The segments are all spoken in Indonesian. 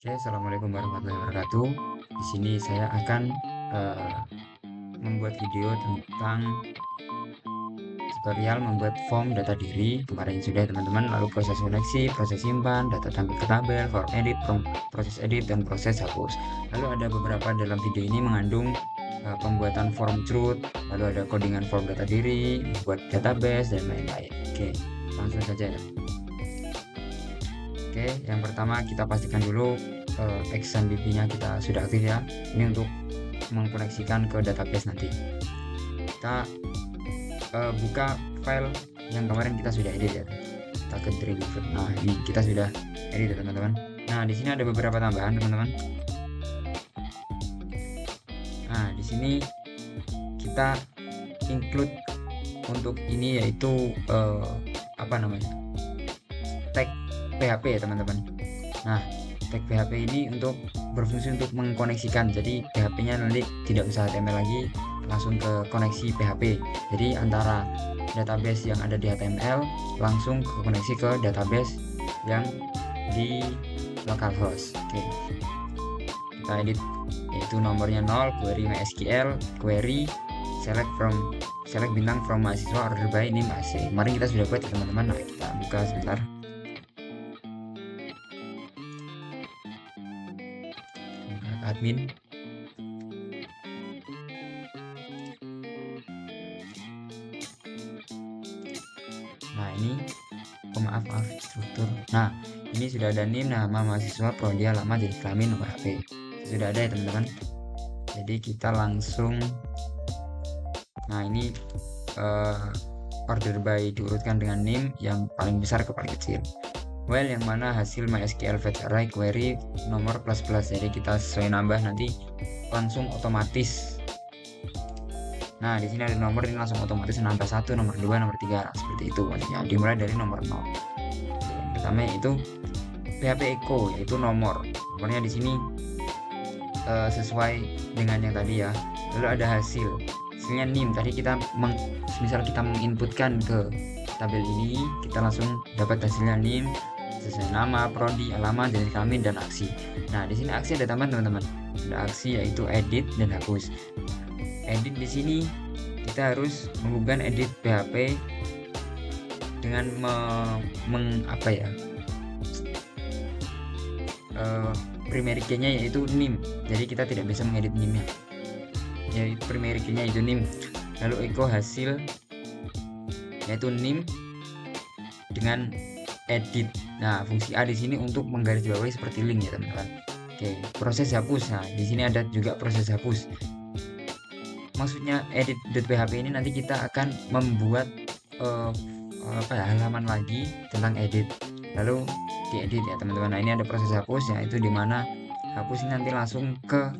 Oke, assalamualaikum warahmatullahi wabarakatuh. Di sini saya akan eh, membuat video tentang tutorial membuat form data diri. Kemarin sudah teman-teman, lalu proses koneksi, proses simpan, data tampil ke tabel, form edit, proses edit, dan proses hapus. Lalu ada beberapa dalam video ini mengandung pembuatan form truth, lalu ada codingan form data diri, buat database, dan lain-lain. Oke, langsung saja ya. Oke, yang pertama kita pastikan dulu XMPP-nya kita sudah aktif ya. Ini untuk mengkoneksikan ke database nanti. Kita buka file yang kemarin kita sudah edit ya. Kita ke Dreamweaver. Nah, ini kita sudah edit ya teman-teman. Nah, di sini ada beberapa tambahan teman-teman. Nah, di sini kita include untuk ini yaitu apa namanya? Tag PHP ya teman-teman. Nah, tag PHP ini untuk berfungsi untuk mengkoneksikan. Jadi PHP-nya nanti tidak usah HTML lagi, langsung ke koneksi PHP. Jadi antara database yang ada di HTML langsung ke koneksi ke database yang di localhost. Oke. Kita edit yaitu nomornya 0, query MySQL, query select bintang from mahasiswa order by name AC. Kemarin kita sudah buat ya teman-teman. Nah, kita buka sebentar. Admin. Nah, ini maaf struktur. Nah, ini sudah ada NIM, nama mahasiswa, prodi, alamat, jenis kelamin, nomor HP. Sudah ada ya teman-teman. Jadi kita langsung, nah ini order by diurutkan dengan NIM yang paling besar ke paling kecil. Well, yang mana hasil MySQL fetch array query nomor plus plus. Jadi kita sesuai nambah nanti langsung otomatis. Nah, di sini ada nomor, ini langsung otomatis nambah 1, nomor 2, nomor 3. Nah, seperti itu maksudnya. Dimulai dari nomor 0. Yang pertama yaitu PHP echo, yaitu nomor. Nomornya di sini sesuai dengan yang tadi ya. Lalu ada hasil. Hasilnya NIM. Tadi kita misal kita menginputkan ke tabel ini, kita langsung dapat hasilnya NIM sesuai nama, prodi, alamat, jenis kelamin, dan aksi. Nah, di sini aksi ada tambahan teman-teman. Ada aksi yaitu edit dan hapus. Edit di sini kita harus mengubah edit PHP dengan primary key-nya yaitu NIM. Jadi kita tidak bisa mengedit NIM-nya. Jadi primary key-nya itu NIM. Lalu echo hasil yaitu NIM dengan edit. Nah, fungsi A di sini untuk menggarisbawahi seperti link ya teman-teman. Oke, proses hapus. Nah, di sini ada juga proses hapus. Maksudnya edit.php ini nanti kita akan membuat halaman lagi tentang edit, lalu diedit ya teman-teman. Nah, ini ada proses hapus, yaitu dimana hapus ini nanti langsung ke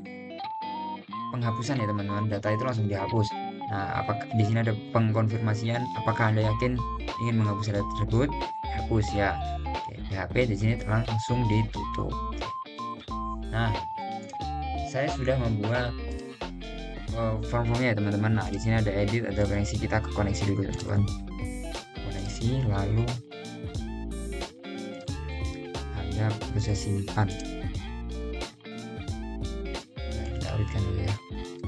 penghapusan ya teman-teman. Data itu langsung dihapus. Nah, apakah di sini ada pengkonfirmasian apakah Anda yakin ingin menghapus data tersebut? Hapus ya. Oke, PHP di sini langsung ditutup. Nah, saya sudah membuat form-formnya ya teman-teman. Nah, di sini ada edit, ada koneksi. Kita ke koneksi dulu teman-teman. Koneksi, lalu ada proses simpan. Nah, kita auditkan dulu ya.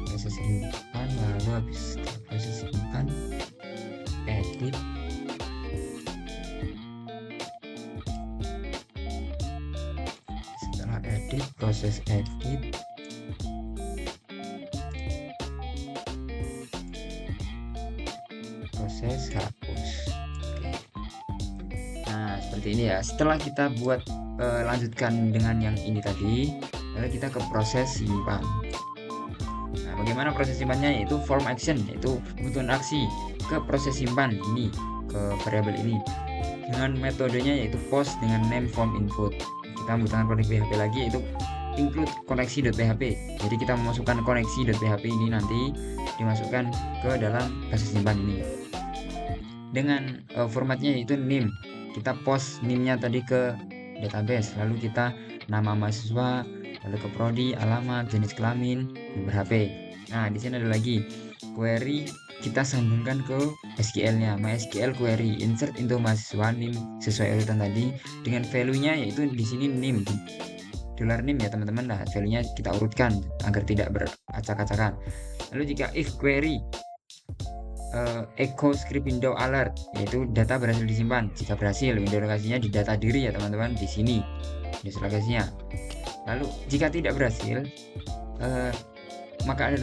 Proses simpan, lalu habis proses simpan, edit. Setelah edit, proses edit, proses hapus. Oke. Nah, seperti ini ya. Setelah kita buat lanjutkan dengan yang ini tadi, lalu kita ke proses simpan. Nah, bagaimana proses simpannya? Yaitu form action, yaitu kebutuhan aksi ke proses simpan ini, ke variabel ini dengan metodenya yaitu post dengan name form input. Kita membutuhkan koneksi PHP lagi, yaitu include koneksi.php. Jadi kita memasukkan koneksi.php ini nanti dimasukkan ke dalam proses simpan ini dengan formatnya yaitu NIM. Kita post NIM-nya tadi ke database, lalu kita nama mahasiswa, lalu ke prodi, alamat, jenis kelamin, nomor HP. Nah, di sini ada lagi query, kita sambungkan ke SQL-nya, MySQL query, insert into mahasiswa NIM sesuai urutan tadi dengan value-nya yaitu di sini NIM $nim ya teman-teman. Nah, value-nya kita urutkan agar tidak beracak-acakan. Lalu jika if query echo script window alert, yaitu data berhasil disimpan. Jika berhasil, window lokasinya di data diri ya teman-teman, di sini window lokasinya. Lalu jika tidak berhasil, maka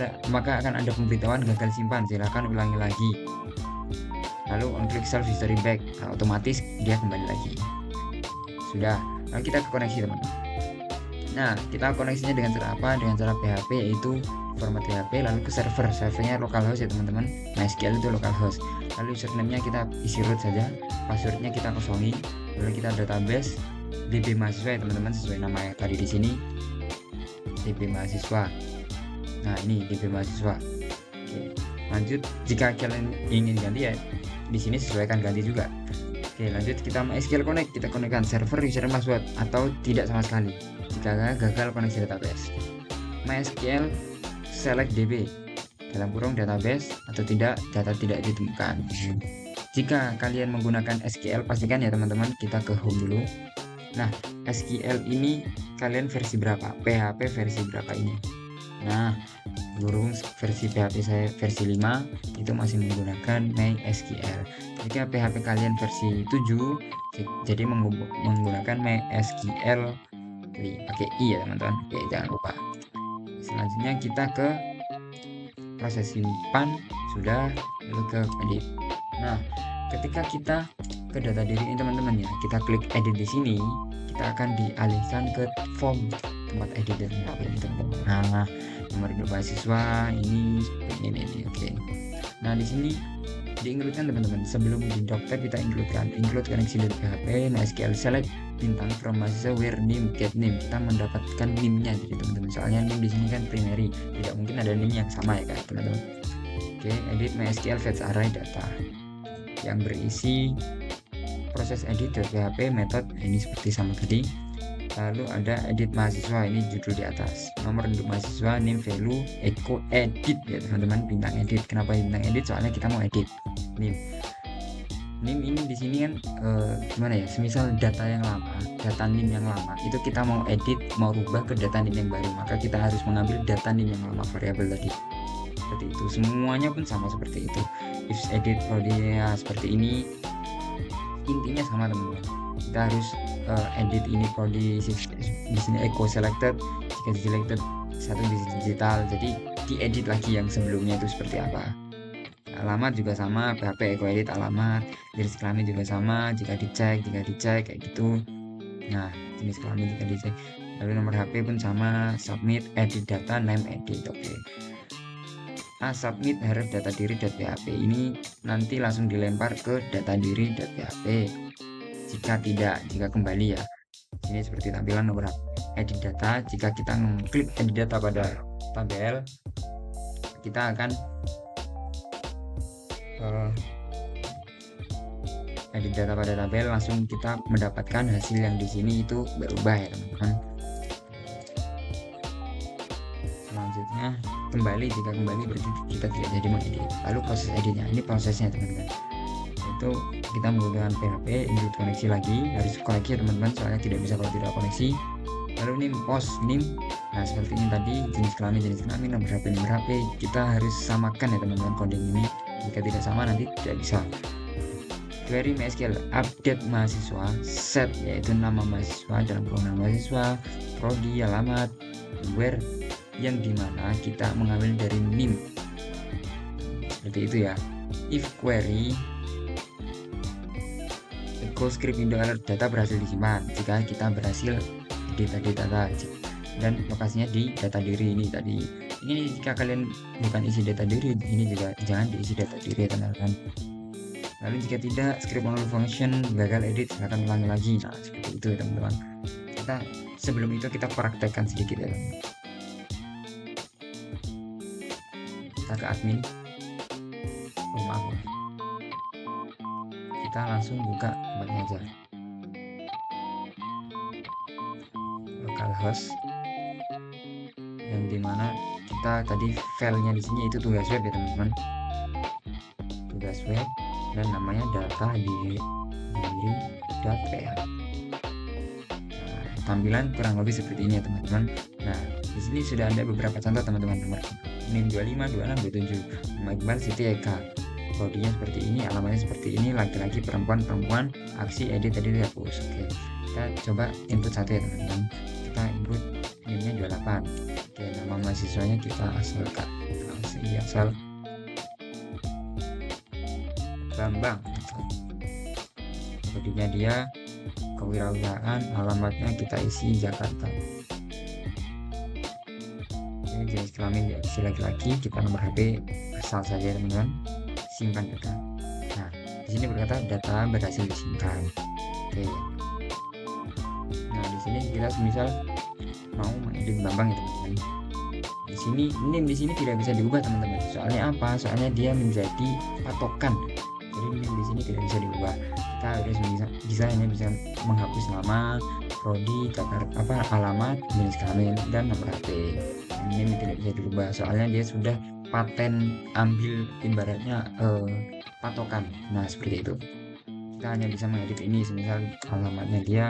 akan ada pemberitahuan gagal simpan, silakan ulangi lagi. Lalu on click self history back, nah, otomatis dia kembali lagi. Sudah. Lalu kita ke koneksi teman-teman. Nah, kita koneksinya dengan cara apa? Dengan cara PHP, yaitu format PHP, lalu ke servernya localhost ya teman-teman. MySQL itu localhost. Lalu username-nya kita isi root saja, passwordnya kita kosongin, lalu kita database DB mahasiswa ya teman-teman, sesuai nama yang tadi di sini, DB mahasiswa. Nah, ini DB mahasiswa. Oke, lanjut. Jika kalian ingin ganti ya di sini sesuaikan ganti juga. Oke, lanjut kita MySQL connect, kita konekkan server, username, password, atau tidak sama sekali jika gagal koneksi database. MySQL select DB dalam kurung database atau tidak, data tidak ditemukan. Jika kalian menggunakan SQL, pastikan ya teman-teman, kita ke home dulu. Nah, SQL ini kalian versi berapa? PHP versi berapa ini? Nah, burung versi PHP saya versi 5 itu masih menggunakan MySQL. Jika PHP kalian versi 7, jadi menggunakan MySQL pakai I ya teman-teman. Oke, jangan lupa. Selanjutnya kita ke proses simpan, sudah, lalu ke edit. Nah, ketika kita ke data diri ini teman-teman ya, kita klik edit di sini, kita akan dialihkan ke form tempat edit dan ini teman-teman. Nah, nomor hidup mahasiswa ini seperti ini. Oke. Nah, di sini di-include-kan teman-teman. Sebelum di doctor kita include koneksi.php MySQL select bintang from mahasiswa where name get name. Kita mendapatkan name-nya jadi teman-teman. Soalnya name di sini kan primary, tidak mungkin ada name yang sama ya kan teman-teman. Oke, edit MySQL fetch array data yang berisi proses edit.php method ini seperti sama tadi. Lalu ada edit mahasiswa, ini judul di atas, nomor untuk mahasiswa, name, value, echo edit ya teman-teman, bintang edit. Kenapa bintang edit? Soalnya kita mau edit name ini di sini kan gimana ya, semisal data yang lama, data name yang lama itu kita mau edit, mau rubah ke data name yang baru, maka kita harus mengambil data name yang lama, variabel tadi. Seperti itu, semuanya pun sama seperti itu. If edit prodi seperti ini, intinya sama teman-teman. Kita harus edit ini prodi di sini echo selected, jika selected satu digital, jadi diedit lagi yang sebelumnya itu seperti apa. Alamat juga sama, PHP echo edit alamat, jenis kelamin juga sama, jika dicek kayak gitu. Nah, jenis kelamin jika dicek, lalu nomor HP pun sama, submit edit data name edit. Oke. Submit harus data diri.php, ini nanti langsung dilempar ke data diri.php. Jika kembali ya, ini seperti tampilan nomor edit data. Jika kita mengklik edit data pada tabel, kita akan edit data pada tabel, langsung kita mendapatkan hasil yang di sini itu berubah ya teman-teman. Selanjutnya jika kembali berarti kita tidak jadi mengedit. Lalu proses editnya, ini prosesnya teman-teman, itu kita menggunakan PHP include koneksi lagi, harus koneksi ya teman-teman, soalnya tidak bisa kalau tidak koneksi. Lalu name post name, nah seperti ini tadi, jenis kelamin, nomor HP, kita harus samakan ya teman-teman coding ini. Jika tidak sama nanti tidak bisa. Query MySQL update mahasiswa, set yaitu nama mahasiswa dalam program mahasiswa, prodi, alamat, where yang dimana kita mengambil dari name, seperti itu ya. If query echo script window alert, data berhasil disimpan jika kita berhasil edit data, dan lokasinya di data diri ini tadi. Ini jika kalian bukan isi data diri, ini juga jangan diisi data diri ya teman-teman. Lalu jika tidak, script function gagal edit, silahkan ulangi lagi. Nah, seperti itu ya teman-teman. Sebelum itu kita praktekkan sedikit ya teman. Kita ke admin. Maaf, kita langsung buka tempatnya aja, localhost, yang dimana kita tadi filenya di sini itu tugas web ya teman-teman, tugas web, dan namanya data diri.php. Nah, tampilan kurang lebih seperti ini ya teman-teman. Nah, di sini sudah ada beberapa contoh teman-teman, nomor NIM 25, 26, 27. Nama Iqbal Siti Eka. Kodinya seperti ini, alamatnya seperti ini, laki-laki, perempuan, aksi, edit tadi dihapus. Oke, kita coba input satu ya teman-teman. Kita input NIM-nya 28. Oke, nama mahasiswanya kita asal Bambang. Kodinya dia, kewirausahaan, alamatnya kita isi Jakarta. Oke, jenis kelamin diisi laki-laki, kita nomor HP asal saja teman-teman. Simpan data. Nah, di sini berkata data berhasil disimpan. Oke. Nah, di sini kita misal mau mengedit Bambang ya teman-teman. Di sini NIM di sini tidak bisa diubah teman-teman. Soalnya apa? Soalnya dia menjadi patokan. Jadi NIM di sini tidak bisa diubah. Kita harus bisa menghapus nama, prodi, alamat, jenis kelamin, dan nomor HP. NIM tidak bisa dirubah. Soalnya dia sudah paten ambil ibaratnya patokan. Nah, seperti itu. Kita hanya bisa mengedit ini, semisal alamatnya dia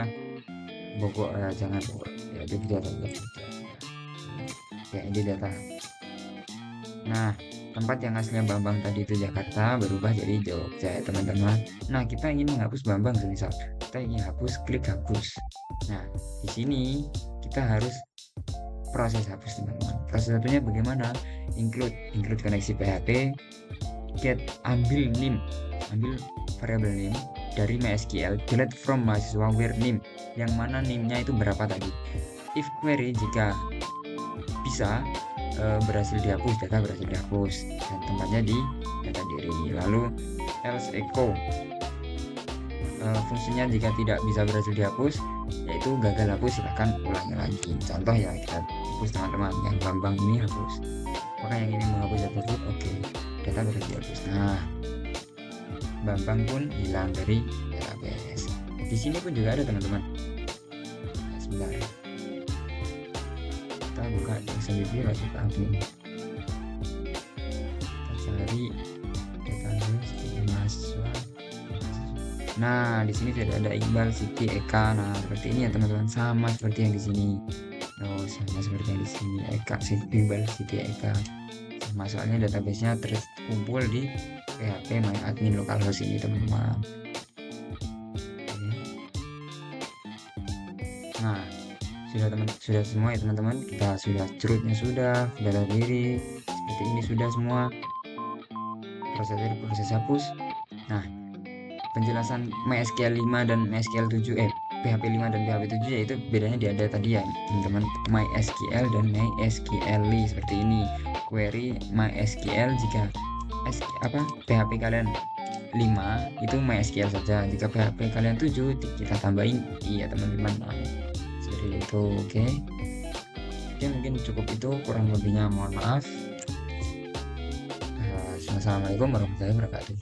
Bogor, jangan Bogor ya, Jogja ya, ini data. Nah, tempat yang aslinya Bambang tadi itu Jakarta berubah jadi Jogja ya teman-teman. Nah, kita ingin menghapus Bambang, semisal kita ingin hapus, klik hapus. Nah, di sini kita harus proses hapus teman-teman. Proses satunya bagaimana? Include koneksi PHP, get ambil NIM, ambil variabel NIM dari MySQL, delete from mahasiswa where NIM, yang mana NIM-nya itu berapa tadi. If query, jika bisa berhasil dihapus, data berhasil dihapus dan tempatnya di data diri. Lalu else echo, fungsinya jika tidak bisa berhasil dihapus, yaitu gagal hapus, silahkan ulangi lagi. Contoh ya, kita hapus teman-teman, yang Bambang ini hapus, maka yang ini menghapus data tersebut. Oke, data berhasil dihapus. Nah, Bambang pun hilang dari database. Di sini pun juga ada teman-teman. Sebentar, kita buka XMPP lalu kita admin. Kita cari database di mahasiswa. Nah, di sini sudah ada Iqbal Siti Eka. Nah, seperti ini ya teman-teman, sama seperti yang di sini. Oh, sama seperti yang di sini, Iqbal Siti Eka. Sama, soalnya database-nya terkumpul di PHP MyAdmin localhost ini teman-teman. Nah, sudah semua ya teman-teman. Kita sudah rootnya sudah, data diri seperti ini sudah semua. Proses hapus. Nah, penjelasan MySQL 5 dan MySQL 7 PHP 5 dan PHP 7 yaitu bedanya di ada tadi ya teman-teman, MySQL dan MySQLi seperti ini. Query MySQL jika PHP kalian 5 itu MySQL saja, jika PHP kalian 7 kita tambahin iya teman-teman. Nah, seperti itu. Oke, mungkin cukup itu, kurang lebihnya mohon maaf. Assalamualaikum warahmatullahi wabarakatuh.